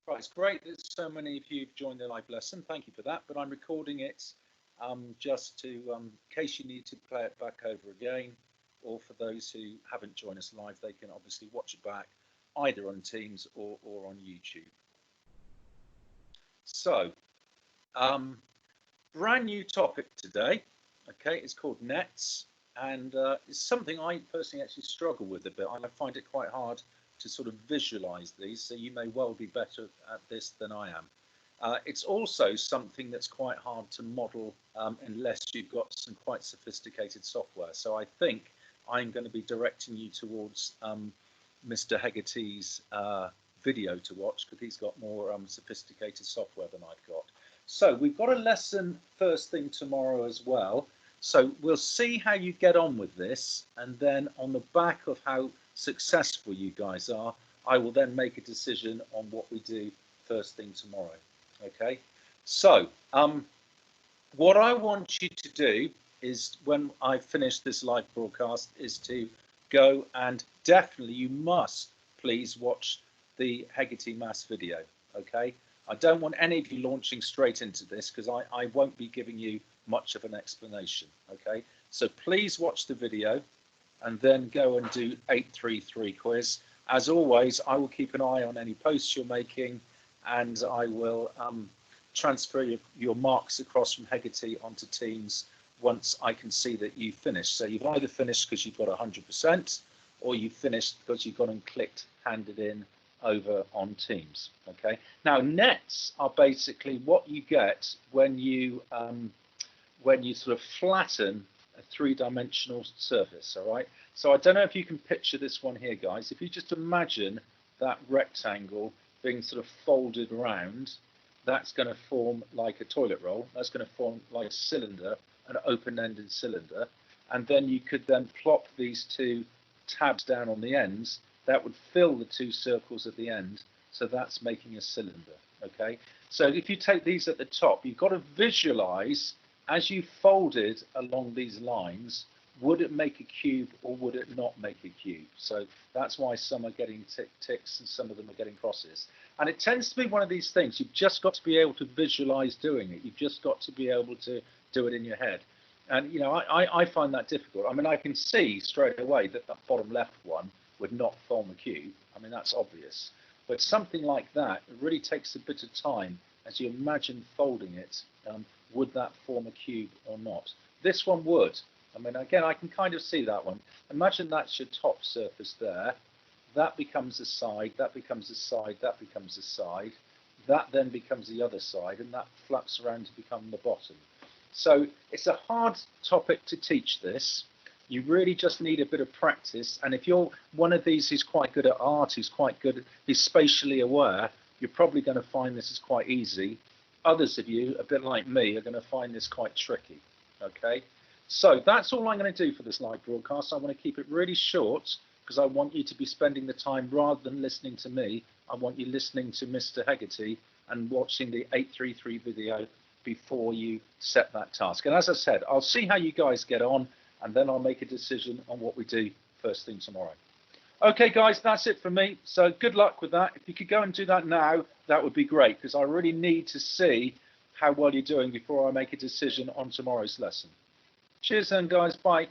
Right, it's great that so many of you have joined the live lesson. Thank you for that. But I'm recording it just to, in case you need to play it back over again, or for those who haven't joined us live, they can obviously watch it back either on Teams or on YouTube. So, brand new topic today. Okay, it's called nets, and it's something I personally actually struggle with a bit. I find it quite hard to sort of visualize these, so you may well be better at this than I am. It's also something that's quite hard to model unless you've got some quite sophisticated software. So I think I'm going to be directing you towards Mr. Hegarty's video to watch, because he's got more sophisticated software than I've got. So we've got a lesson first thing tomorrow as well. So we'll see how you get on with this, and then on the back of how successful you guys are, I will then make a decision on what we do first thing tomorrow. Okay, so what I want you to do is, when I finish this live broadcast, is to go and definitely, you must please watch the Hegarty Maths video. Okay, I don't want any of you launching straight into this, because I won't be giving you much of an explanation. Okay, so please watch the video and then go and do 833 quiz. As always, I will keep an eye on any posts you're making, and I will transfer your marks across from Hegarty onto Teams once I can see that you've finished. So you've either finished because you've got 100%, or you've finished because you've gone and clicked handed in over on Teams. Okay. Now nets are basically what you get when you sort of flatten a three-dimensional surface. All right, so I don't know if you can picture this one here, guys. If you just imagine that rectangle being sort of folded around, that's going to form like a toilet roll. That's going to form like a cylinder, an open-ended cylinder, and then you could then plop these two tabs down on the ends. That would fill the two circles at the end, so that's making a cylinder. Okay, so if you take these at the top, you've got to visualize, as you folded along these lines, would it make a cube or would it not make a cube? So that's why some are getting ticks and some of them are getting crosses. And it tends to be one of these things. You've just got to be able to visualize doing it. You've just got to be able to do it in your head. And, you know, I find that difficult. I mean, I can see straight away that the bottom left one would not form a cube. I mean, that's obvious. But something like that, it really takes a bit of time as you imagine folding it. Would that form a cube or not? This one would. I mean, again, I can kind of see that one. Imagine that's your top surface there. That becomes a side, that becomes a side, that becomes a side. That then becomes the other side, and that flaps around to become the bottom. So it's a hard topic to teach this. You really just need a bit of practice. And if you're one of these who's quite good at art, who's quite good, who's spatially aware, you're probably going to find this is quite easy. Others of you, a bit like me, are going to find this quite tricky. Okay, so that's all I'm going to do for this live broadcast. I want to keep it really short, because I want you to be spending the time, rather than listening to me, I want you listening to Mr. Hegarty and watching the 833 video before you set that task. And as I said, I'll see how you guys get on, and then I'll make a decision on what we do first thing tomorrow. Okay, guys, that's it for me. So good luck with that. If you could go and do that now, that would be great, because I really need to see how well you're doing before I make a decision on tomorrow's lesson. Cheers then, guys. Bye.